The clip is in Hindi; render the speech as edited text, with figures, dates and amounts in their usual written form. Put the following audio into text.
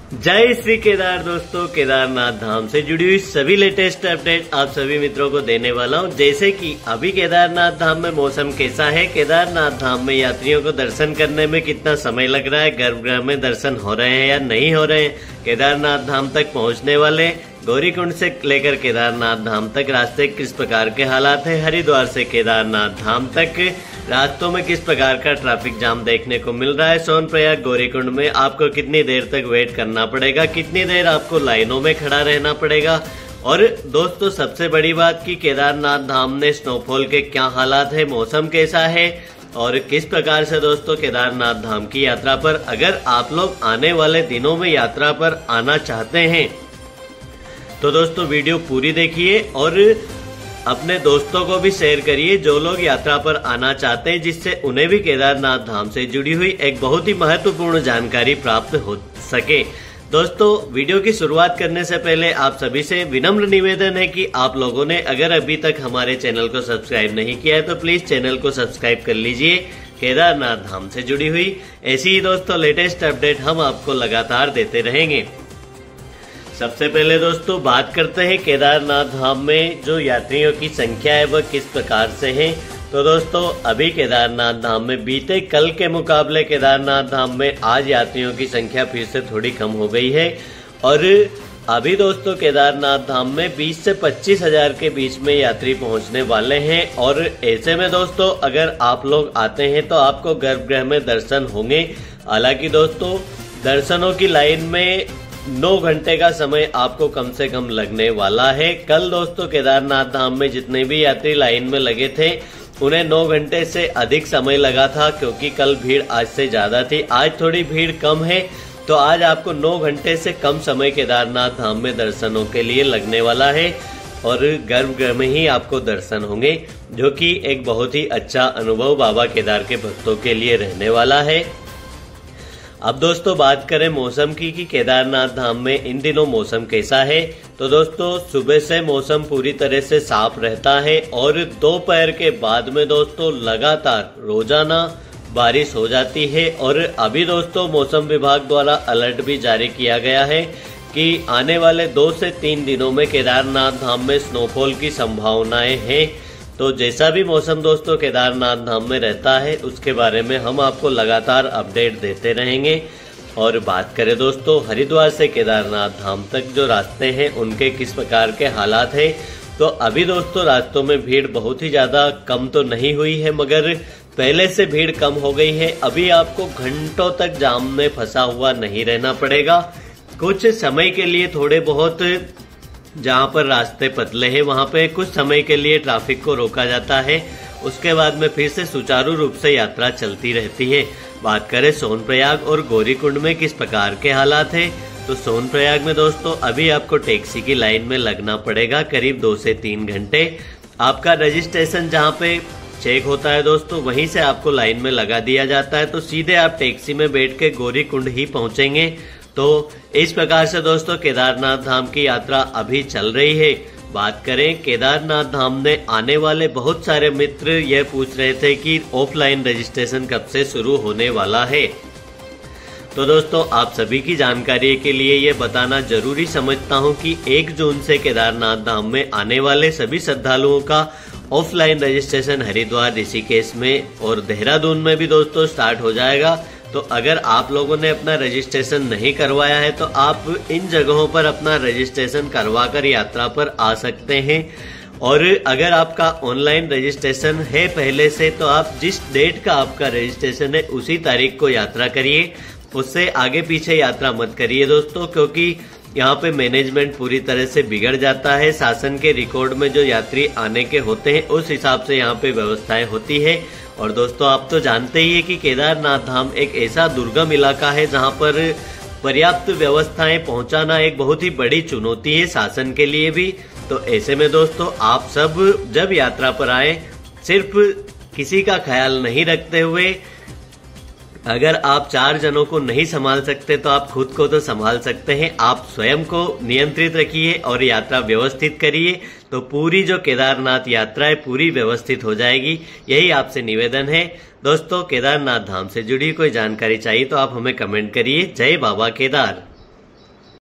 जय श्री केदार दोस्तों, केदारनाथ धाम से जुड़ी हुई सभी लेटेस्ट अपडेट आप सभी मित्रों को देने वाला हूं। जैसे कि अभी केदारनाथ धाम में मौसम कैसा है, केदारनाथ धाम में यात्रियों को दर्शन करने में कितना समय लग रहा है, गर्भगृह में दर्शन हो रहे हैं या नहीं हो रहे हैं, केदारनाथ धाम तक पहुंचने वाले गौरीकुंड से लेकर केदारनाथ धाम तक रास्ते किस प्रकार के हालात है, हरिद्वार से केदारनाथ धाम तक रास्तों में किस प्रकार का ट्रैफिक जाम देखने को मिल रहा है, सोनप्रयाग गौरीकुंड में आपको कितनी देर तक वेट करना पड़ेगा, कितनी देर आपको लाइनों में खड़ा रहना पड़ेगा। और दोस्तों सबसे बड़ी बात कि केदारनाथ धाम में स्नोफॉल के क्या हालात है, मौसम कैसा है और किस प्रकार से दोस्तों केदारनाथ धाम की यात्रा पर अगर आप लोग आने वाले दिनों में यात्रा पर आना चाहते हैं तो दोस्तों वीडियो पूरी देखिए और अपने दोस्तों को भी शेयर करिए जो लोग यात्रा पर आना चाहते हैं, जिससे उन्हें भी केदारनाथ धाम से जुड़ी हुई एक बहुत ही महत्वपूर्ण जानकारी प्राप्त हो सके। दोस्तों वीडियो की शुरुआत करने से पहले आप सभी से विनम्र निवेदन है कि आप लोगों ने अगर अभी तक हमारे चैनल को सब्सक्राइब नहीं किया है तो प्लीज चैनल को सब्सक्राइब कर लीजिए। केदारनाथ धाम से जुड़ी हुई ऐसी ही दोस्तों लेटेस्ट अपडेट हम आपको लगातार देते रहेंगे। सबसे पहले दोस्तों बात करते हैं केदारनाथ धाम में जो यात्रियों की संख्या है वह किस प्रकार से है। तो दोस्तों अभी केदारनाथ धाम में बीते कल के मुकाबले केदारनाथ धाम में आज यात्रियों की संख्या फिर से थोड़ी कम हो गई है और अभी दोस्तों केदारनाथ धाम में 20 से 25 हजार के बीच में यात्री पहुंचने वाले हैं। और ऐसे में दोस्तों अगर आप लोग आते हैं तो आपको गर्भगृह में दर्शन होंगे। हालांकि दोस्तों दर्शनों की लाइन में 9 घंटे का समय आपको कम से कम लगने वाला है। कल दोस्तों केदारनाथ धाम में जितने भी यात्री लाइन में लगे थे उन्हें 9 घंटे से अधिक समय लगा था, क्योंकि कल भीड़ आज से ज्यादा थी। आज थोड़ी भीड़ कम है तो आज आपको 9 घंटे से कम समय केदारनाथ धाम में दर्शनों के लिए लगने वाला है और गर्भगृह में ही आपको दर्शन होंगे, जो कि एक बहुत ही अच्छा अनुभव बाबा केदार के भक्तों के लिए रहने वाला है। अब दोस्तों बात करें मौसम की कि केदारनाथ धाम में इन दिनों मौसम कैसा है। तो दोस्तों सुबह से मौसम पूरी तरह से साफ रहता है और दोपहर के बाद में दोस्तों लगातार रोजाना बारिश हो जाती है। और अभी दोस्तों मौसम विभाग द्वारा अलर्ट भी जारी किया गया है कि आने वाले 2 से 3 दिनों में केदारनाथ धाम में स्नोफॉल की संभावनाएं हैं। तो जैसा भी मौसम दोस्तों केदारनाथ धाम में रहता है उसके बारे में हम आपको लगातार अपडेट देते रहेंगे। और बात करें दोस्तों हरिद्वार से केदारनाथ धाम तक जो रास्ते हैं उनके किस प्रकार के हालात है, तो अभी दोस्तों रास्तों में भीड़ बहुत ही ज्यादा कम तो नहीं हुई है, मगर पहले से भीड़ कम हो गई है। अभी आपको घंटों तक जाम में फंसा हुआ नहीं रहना पड़ेगा। कुछ समय के लिए थोड़े बहुत जहां पर रास्ते पतले हैं वहां पे कुछ समय के लिए ट्रैफिक को रोका जाता है, उसके बाद में फिर से सुचारू रूप से यात्रा चलती रहती है। बात करें सोनप्रयाग और गौरीकुंड में किस प्रकार के हालात हैं, तो सोनप्रयाग में दोस्तों अभी आपको टैक्सी की लाइन में लगना पड़ेगा करीब 2 से 3 घंटे। आपका रजिस्ट्रेशन जहां पे चेक होता है दोस्तों वहीं से आपको लाइन में लगा दिया जाता है, तो सीधे आप टैक्सी में बैठ के गौरीकुंड ही पहुंचेंगे। तो इस प्रकार से दोस्तों केदारनाथ धाम की यात्रा अभी चल रही है। बात करें केदारनाथ धाम में आने वाले बहुत सारे मित्र यह पूछ रहे थे कि ऑफलाइन रजिस्ट्रेशन कब से शुरू होने वाला है। तो दोस्तों आप सभी की जानकारी के लिए ये बताना जरूरी समझता हूं कि 1 जून से केदारनाथ धाम में आने वाले सभी श्रद्धालुओं का ऑफलाइन रजिस्ट्रेशन हरिद्वार, ऋषिकेश में और देहरादून में भी दोस्तों स्टार्ट हो जाएगा। तो अगर आप लोगों ने अपना रजिस्ट्रेशन नहीं करवाया है तो आप इन जगहों पर अपना रजिस्ट्रेशन करवाकर यात्रा पर आ सकते हैं। और अगर आपका ऑनलाइन रजिस्ट्रेशन है पहले से तो आप जिस डेट का आपका रजिस्ट्रेशन है उसी तारीख को यात्रा करिए, उससे आगे पीछे यात्रा मत करिए दोस्तों, क्योंकि यहाँ पे मैनेजमेंट पूरी तरह से बिगड़ जाता है। शासन के रिकॉर्ड में जो यात्री आने के होते हैं उस हिसाब से यहाँ पे व्यवस्थाएं होती है। और दोस्तों आप तो जानते ही है कि केदारनाथ धाम एक ऐसा दुर्गम इलाका है जहाँ पर पर्याप्त व्यवस्थाएं पहुँचाना एक बहुत ही बड़ी चुनौती है शासन के लिए भी। तो ऐसे में दोस्तों आप सब जब यात्रा पर आए सिर्फ किसी का ख्याल नहीं रखते हुए, अगर आप 4 जनों को नहीं संभाल सकते तो आप खुद को तो संभाल सकते हैं। आप स्वयं को नियंत्रित रखिए और यात्रा व्यवस्थित करिए, तो पूरी जो केदारनाथ यात्रा है पूरी व्यवस्थित हो जाएगी। यही आपसे निवेदन है दोस्तों। केदारनाथ धाम से जुड़ी कोई जानकारी चाहिए तो आप हमें कमेंट करिए। जय बाबा केदार।